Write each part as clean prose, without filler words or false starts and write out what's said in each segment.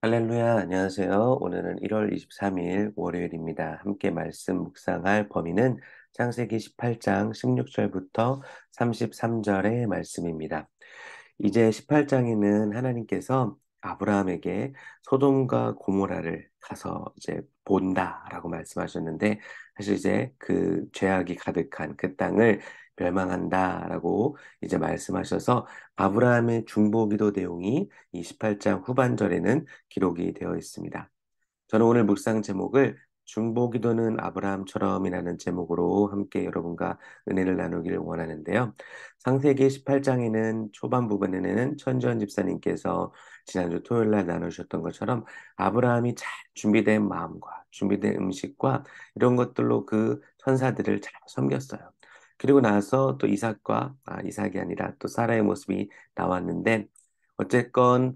할렐루야, 안녕하세요. 오늘은 1월 23일 월요일입니다. 함께 말씀 묵상할 범위는 창세기 18장 16절부터 33절의 말씀입니다. 이제 18장에는 하나님께서 아브라함에게 소돔과 고모라를 가서 이제 본다라고 말씀하셨는데, 사실 이제 그 죄악이 가득한 그 땅을 멸망한다라고 이제 말씀하셔서 아브라함의 중보기도 내용이 이 18장 후반절에는 기록이 되어 있습니다. 저는 오늘 묵상 제목을 중보기도는 아브라함처럼이라는 제목으로 함께 여러분과 은혜를 나누기를 원하는데요. 창세기 18장에는 초반 부분에는 천지연 집사님께서 지난주 토요일 날 나누셨던 것처럼 아브라함이 잘 준비된 마음과 준비된 음식과 이런 것들로 그 천사들을 잘 섬겼어요. 그리고 나서 또 이삭이 아니라 또 사라의 모습이 나왔는데 어쨌건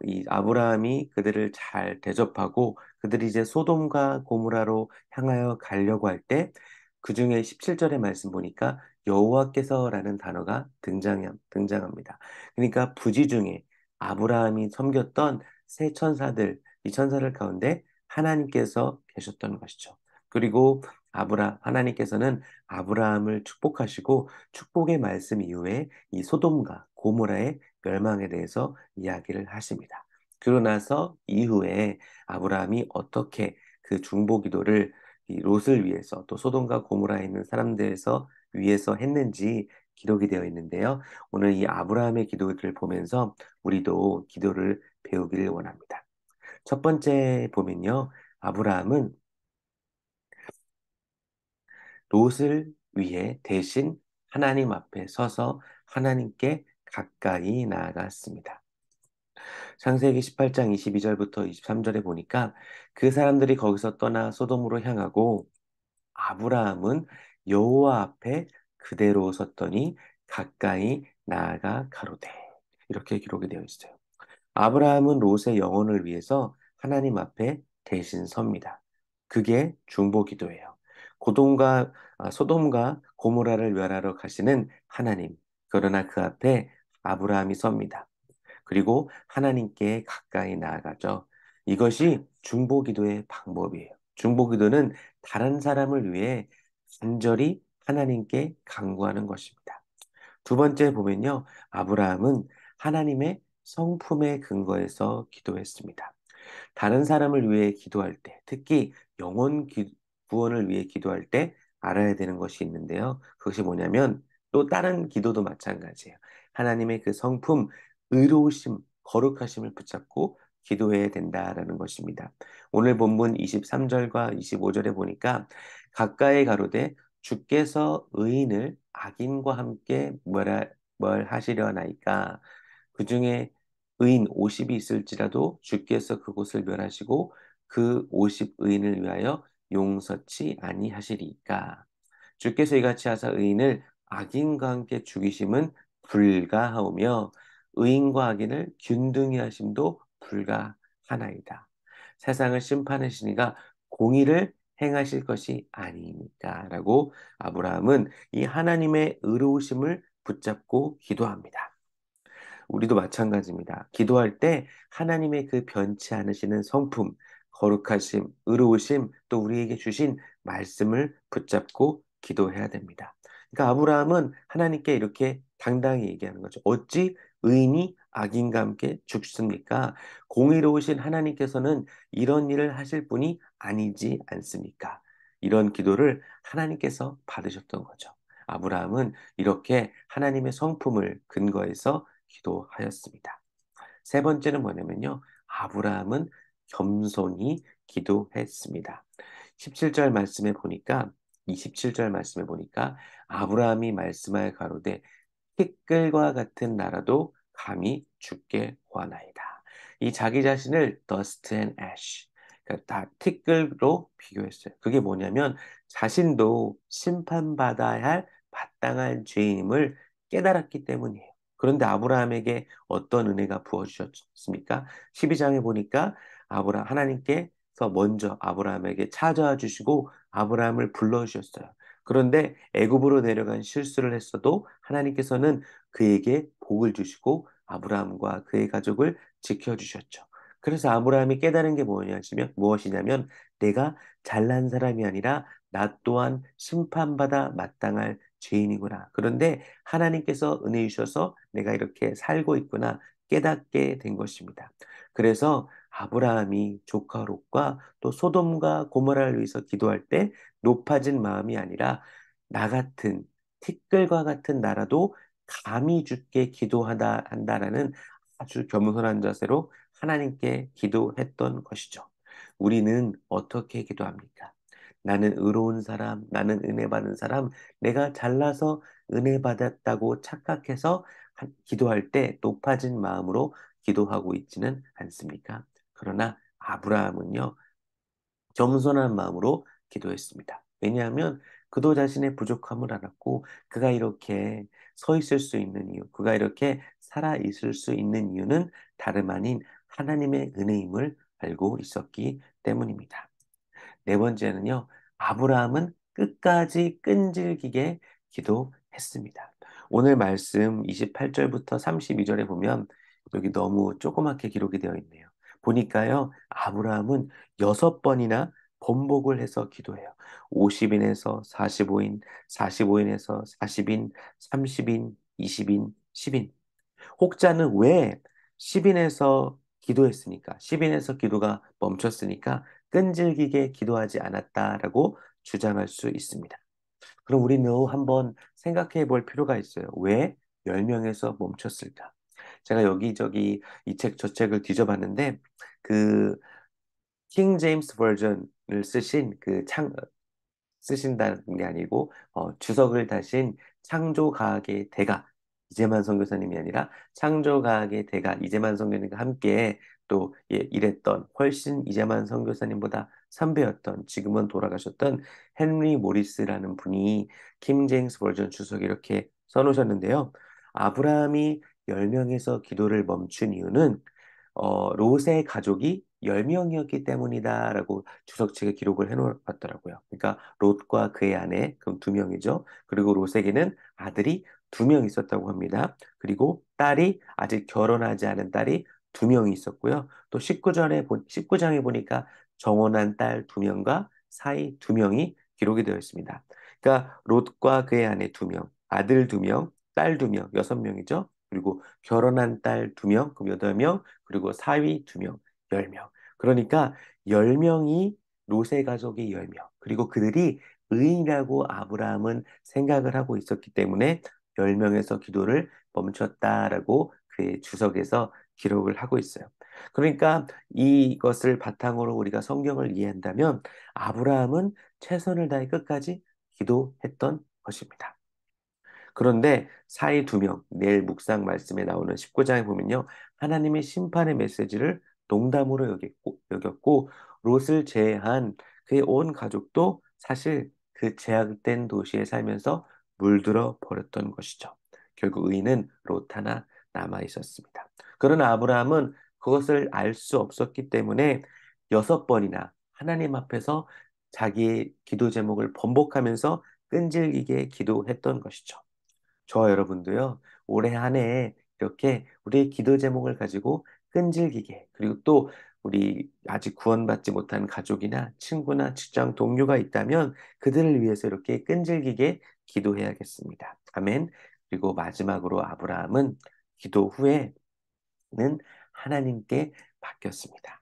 이 아브라함이 그들을 잘 대접하고 그들이 이제 소돔과 고모라로 향하여 가려고 할 때 그중에 17절의 말씀 보니까 여호와께서라는 단어가 등장합니다. 그러니까 부지 중에 아브라함이 섬겼던 세 천사들, 이 천사들 가운데 하나님께서 계셨던 것이죠. 그리고 하나님께서는 아브라함을 축복하시고 축복의 말씀 이후에 이 소돔과 고모라의 멸망에 대해서 이야기를 하십니다. 그러고 나서 이후에 아브라함이 어떻게 그 중보 기도를 이 롯을 위해서 또 소돔과 고모라에 있는 사람들에서 위해서 했는지 기록이 되어 있는데요. 오늘 이 아브라함의 기도를 보면서 우리도 기도를 배우기를 원합니다. 첫 번째 보면요. 아브라함은 롯을 위해 대신 하나님 앞에 서서 하나님께 가까이 나아갔습니다. 창세기 18장 22절부터 23절에 보니까 그 사람들이 거기서 떠나 소돔으로 향하고 아브라함은 여호와 앞에 그대로 섰더니 가까이 나아가 가로되 이렇게 기록이 되어 있어요. 아브라함은 롯의 영혼을 위해서 하나님 앞에 대신 섭니다. 그게 중보 기도예요. 소돔과 고모라를 멸하러 가시는 하나님. 그러나 그 앞에 아브라함이 섭니다. 그리고 하나님께 가까이 나아가죠. 이것이 중보기도의 방법이에요. 중보기도는 다른 사람을 위해 간절히 하나님께 간구하는 것입니다. 두 번째 보면요. 아브라함은 하나님의 성품에 근거해서 기도했습니다. 다른 사람을 위해 기도할 때, 특히 구원을 위해 기도할 때 알아야 되는 것이 있는데요. 그것이 뭐냐면 또 다른 기도도 마찬가지예요. 하나님의 그 성품, 의로우심, 거룩하심을 붙잡고 기도해야 된다라는 것입니다. 오늘 본문 23절과 25절에 보니까 가까이 가로되 주께서 의인을 악인과 함께 뭘 하시려나이까 그 중에 의인 50이 있을지라도 주께서 그곳을 멸하시고 그 50 의인을 위하여 용서치 아니하시리까. 주께서 이같이 하사 의인을 악인과 함께 죽이심은 불가하오며 의인과 악인을 균등히 하심도 불가하나이다. 세상을 심판하시니가 공의를 행하실 것이 아니니까 라고 아브라함은 이 하나님의 의로우심을 붙잡고 기도합니다. 우리도 마찬가지입니다. 기도할 때 하나님의 그 변치 않으시는 성품, 거룩하심, 의로우심, 또 우리에게 주신 말씀을 붙잡고 기도해야 됩니다. 그러니까 아브라함은 하나님께 이렇게 당당히 얘기하는 거죠. 어찌 의인이 악인과 함께 죽습니까? 공의로우신 하나님께서는 이런 일을 하실 분이 아니지 않습니까? 이런 기도를 하나님께서 받으셨던 거죠. 아브라함은 이렇게 하나님의 성품을 근거해서 기도하였습니다. 세 번째는 뭐냐면요. 아브라함은 겸손히 기도했습니다. 17절 말씀에 보니까 27절 말씀에 보니까 아브라함이 말씀하여 가로되 티끌과 같은 나라도 감히 죽게 구하나이다. 이 자기 자신을 dust and ash, 그러니까 다 티끌로 비교했어요. 그게 뭐냐면 자신도 심판받아야 할 마땅한 죄인임을 깨달았기 때문이에요. 그런데 아브라함에게 어떤 은혜가 부어주셨습니까? 12장에 보니까 하나님께서 먼저 아브라함에게 찾아와 주시고 아브라함을 불러주셨어요. 그런데 애굽으로 내려간 실수를 했어도 하나님께서는 그에게 복을 주시고 아브라함과 그의 가족을 지켜주셨죠. 그래서 아브라함이 깨달은 게 무엇이냐면 내가 잘난 사람이 아니라 나 또한 심판받아 마땅할 죄인이구나. 그런데 하나님께서 은혜 주셔서 내가 이렇게 살고 있구나 깨닫게 된 것입니다. 그래서 아브라함이 조카 롯과 또 소돔과 고모라를 위해서 기도할 때 높아진 마음이 아니라 나 같은 티끌과 같은 나라도 감히 주께 기도하다 한다라는 아주 겸손한 자세로 하나님께 기도했던 것이죠. 우리는 어떻게 기도합니까? 나는 의로운 사람, 나는 은혜 받은 사람, 내가 잘나서 은혜 받았다고 착각해서 기도할 때 높아진 마음으로 기도하고 있지는 않습니까? 그러나 아브라함은요, 겸손한 마음으로 기도했습니다. 왜냐하면 그도 자신의 부족함을 알았고 그가 이렇게 서 있을 수 있는 이유, 그가 이렇게 살아 있을 수 있는 이유는 다름 아닌 하나님의 은혜임을 알고 있었기 때문입니다. 네 번째는요, 아브라함은 끝까지 끈질기게 기도했습니다. 오늘 말씀 28절부터 32절에 보면 여기 너무 조그맣게 기록이 되어 있네요. 보니까요, 아브라함은 6번이나 번복을 해서 기도해요. 50인에서 45인, 45인에서 40인, 30인, 20인, 10인. 혹자는 왜 10인에서 기도했으니까, 10인에서 기도가 멈췄으니까 끈질기게 기도하지 않았다라고 주장할 수 있습니다. 그럼 우리는 한번 생각해 볼 필요가 있어요. 왜 10명에서 멈췄을까? 제가 여기저기 이 책 저 책을 뒤져봤는데 그 킹 제임스 버전을 쓰신 쓰신다는 게 아니고 주석을 다신 창조과학의 대가 이재만 선교사님이 아니라 창조과학의 대가 이재만 선교사님과 함께 또 일했던 훨씬 이재만 선교사님보다 선배였던 지금은 돌아가셨던 헨리 모리스라는 분이 킹 제임스 버전 주석에 이렇게 써놓으셨는데요. 아브라함이 10명에서 기도를 멈춘 이유는 롯의 가족이 10명이었기 때문이다라고 주석책에 기록을 해놓았더라고요. 그러니까 롯과 그의 아내, 그럼 2명이죠. 그리고 롯에게는 아들이 2명 있었다고 합니다. 그리고 딸이 아직 결혼하지 않은 딸이 2명이 있었고요. 또 19장에 보니까 정혼한 딸 2명과 사이 2명이 기록이 되어 있습니다. 그러니까 롯과 그의 아내 2명, 아들 2명, 딸 2명, 6명이죠. 그리고 결혼한 딸 2명, 그럼 8명, 그리고 사위 2명, 10명. 그러니까 10명이 롯의 가족이 10명. 그리고 그들이 의인이라고 아브라함은 생각을 하고 있었기 때문에 10명에서 기도를 멈췄다라고 그의 주석에서 기록을 하고 있어요. 그러니까 이것을 바탕으로 우리가 성경을 이해한다면 아브라함은 최선을 다해 끝까지 기도했던 것입니다. 그런데 사이 2명, 내일 묵상 말씀에 나오는 19장에 보면요. 하나님의 심판의 메시지를 농담으로 여겼고 롯을 제외한 그의 온 가족도 사실 그 제약된 도시에 살면서 물들어 버렸던 것이죠. 결국 의인은 롯 하나 남아 있었습니다. 그러나 아브라함은 그것을 알 수 없었기 때문에 6번이나 하나님 앞에서 자기의 기도 제목을 번복하면서 끈질기게 기도했던 것이죠. 저와 여러분도요, 올해 한 해 이렇게 우리의 기도 제목을 가지고 끈질기게, 그리고 또 우리 아직 구원받지 못한 가족이나 친구나 직장 동료가 있다면 그들을 위해서 이렇게 끈질기게 기도해야겠습니다. 아멘. 그리고 마지막으로 아브라함은 기도 후에는 하나님께 맡겼습니다.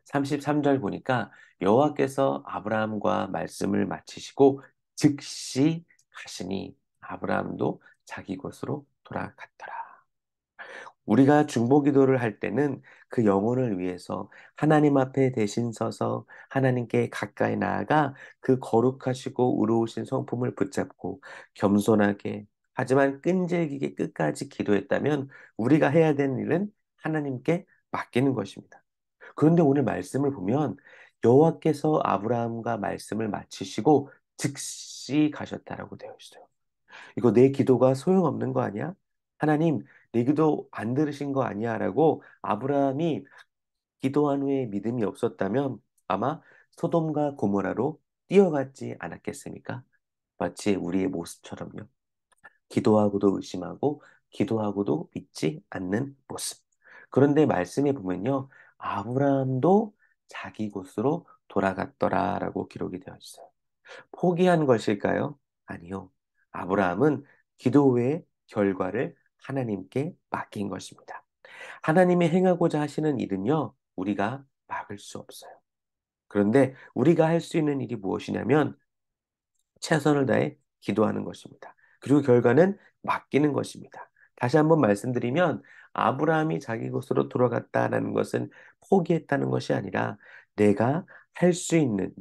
33절 보니까 여호와께서 아브라함과 말씀을 마치시고 즉시 가시니 아브라함도 자기 곳으로 돌아갔더라. 우리가 중보기도를 할 때는 그 영혼을 위해서 하나님 앞에 대신 서서 하나님께 가까이 나아가 그 거룩하시고 의로우신 성품을 붙잡고 겸손하게 하지만 끈질기게 끝까지 기도했다면 우리가 해야 되는 일은 하나님께 맡기는 것입니다. 그런데 오늘 말씀을 보면 여호와께서 아브라함과 말씀을 마치시고 즉시 가셨다라고 되어 있어요. 이거 내 기도가 소용없는 거 아니야? 하나님, 내 기도 안 들으신 거 아니야? 라고 아브라함이 기도한 후에 믿음이 없었다면 아마 소돔과 고모라로 뛰어갔지 않았겠습니까? 마치 우리의 모습처럼요. 기도하고도 의심하고 기도하고도 믿지 않는 모습. 그런데 말씀에 보면요. 아브라함도 자기 곳으로 돌아갔더라라고 기록이 되어 있어요. 포기한 것일까요? 아니요. 아브라함은 기도 외의 결과를 하나님께 맡긴 것입니다. 하나님이 행하고자 하시는 일은요, 우리가 막을 수 없어요. 그런데 우리가 할 수 있는 일이 무엇이냐면 최선을 다해 기도하는 것입니다. 그리고 결과는 맡기는 것입니다. 다시 한번 말씀드리면 아브라함이 자기 곳으로 돌아갔다는 것은 포기했다는 것이 아니라 내가 할 수 있는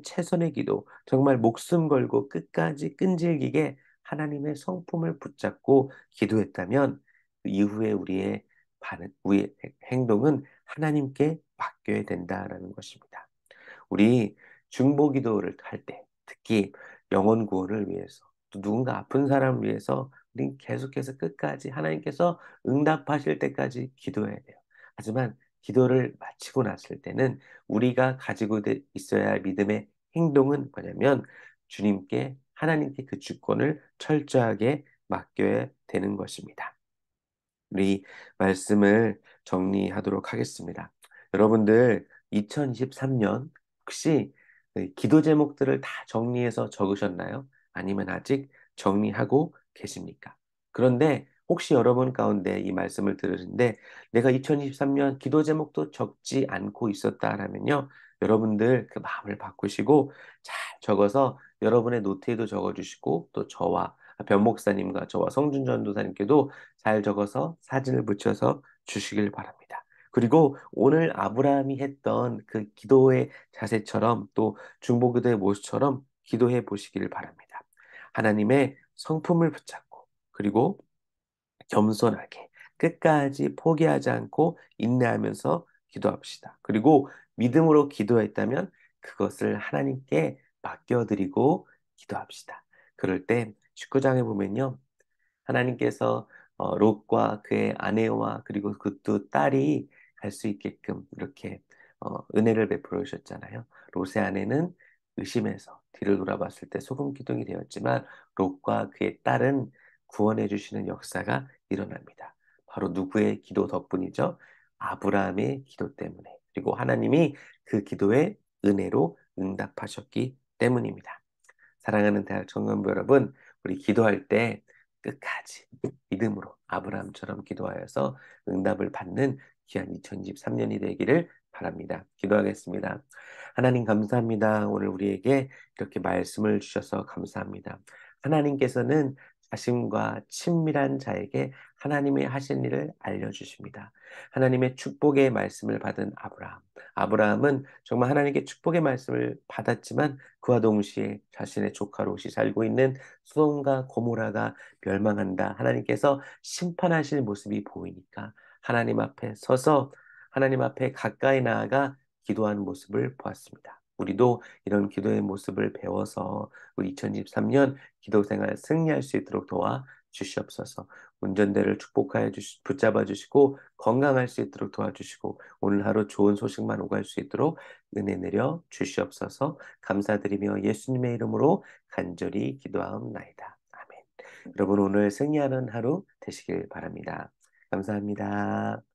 최선의 기도, 정말 목숨 걸고 끝까지 끈질기게 하나님의 성품을 붙잡고 기도했다면 그 이후에 우리의 행동은 하나님께 맡겨야 된다라는 것입니다. 우리 중보 기도를 할 때, 특히 영혼 구원을 위해서, 또 누군가 아픈 사람을 위해서 우린 계속해서 끝까지 하나님께서 응답하실 때까지 기도해야 돼요. 하지만 기도를 마치고 났을 때는 우리가 가지고 있어야 할 믿음의 행동은 뭐냐면 하나님께 그 주권을 철저하게 맡겨야 되는 것입니다. 우리 말씀을 정리하도록 하겠습니다. 여러분들 2023년 혹시 기도 제목들을 다 정리해서 적으셨나요? 아니면 아직 정리하고 계십니까? 그런데 혹시 여러분 가운데 이 말씀을 들으는데 내가 2023년 기도 제목도 적지 않고 있었다라면요. 여러분들 그 마음을 바꾸시고 잘 적어서 여러분의 노트에도 적어주시고 또 저와 변 목사님과 저와 성준 전도사님께도 잘 적어서 사진을 붙여서 주시길 바랍니다. 그리고 오늘 아브라함이 했던 그 기도의 자세처럼 또 중보기도의 모습처럼 기도해 보시기를 바랍니다. 하나님의 성품을 붙잡고 그리고 겸손하게 끝까지 포기하지 않고 인내하면서 기도합시다. 그리고 믿음으로 기도했다면 그것을 하나님께 맡겨드리고 기도합시다. 그럴 때 19장에 보면요. 하나님께서 롯과 그의 아내와 그리고 그 두 딸이 갈 수 있게끔 이렇게 은혜를 베풀어 주셨잖아요. 롯의 아내는 의심해서 뒤를 돌아봤을 때 소금 기둥이 되었지만 롯과 그의 딸은 구원해 주시는 역사가 일어납니다. 바로 누구의 기도 덕분이죠? 아브라함의 기도 때문에. 그리고 하나님이 그 기도에 은혜로 응답하셨기 때문입니다. 사랑하는 대학 청년부 여러분, 우리 기도할 때 끝까지 믿음으로 아브라함처럼 기도하여서 응답을 받는 귀한 2023년이 되기를 바랍니다. 기도하겠습니다. 하나님 감사합니다. 오늘 우리에게 이렇게 말씀을 주셔서 감사합니다. 하나님께서는 자신과 친밀한 자에게 하나님의 하신 일을 알려주십니다. 하나님의 축복의 말씀을 받은 아브라함. 아브라함은 정말 하나님께 축복의 말씀을 받았지만 그와 동시에 자신의 조카 롯이 살고 있는 소돔과 고모라가 멸망한다. 하나님께서 심판하실 모습이 보이니까 하나님 앞에 서서 하나님 앞에 가까이 나아가 기도하는 모습을 보았습니다. 우리도 이런 기도의 모습을 배워서 우리 2023년 기도 생활 승리할 수 있도록 도와 주시옵소서. 운전대를 붙잡아 주시고 건강할 수 있도록 도와주시고 오늘 하루 좋은 소식만 오갈 수 있도록 은혜 내려 주시옵소서. 감사드리며 예수님의 이름으로 간절히 기도하옵나이다. 아멘. 여러분 오늘 승리하는 하루 되시길 바랍니다. 감사합니다.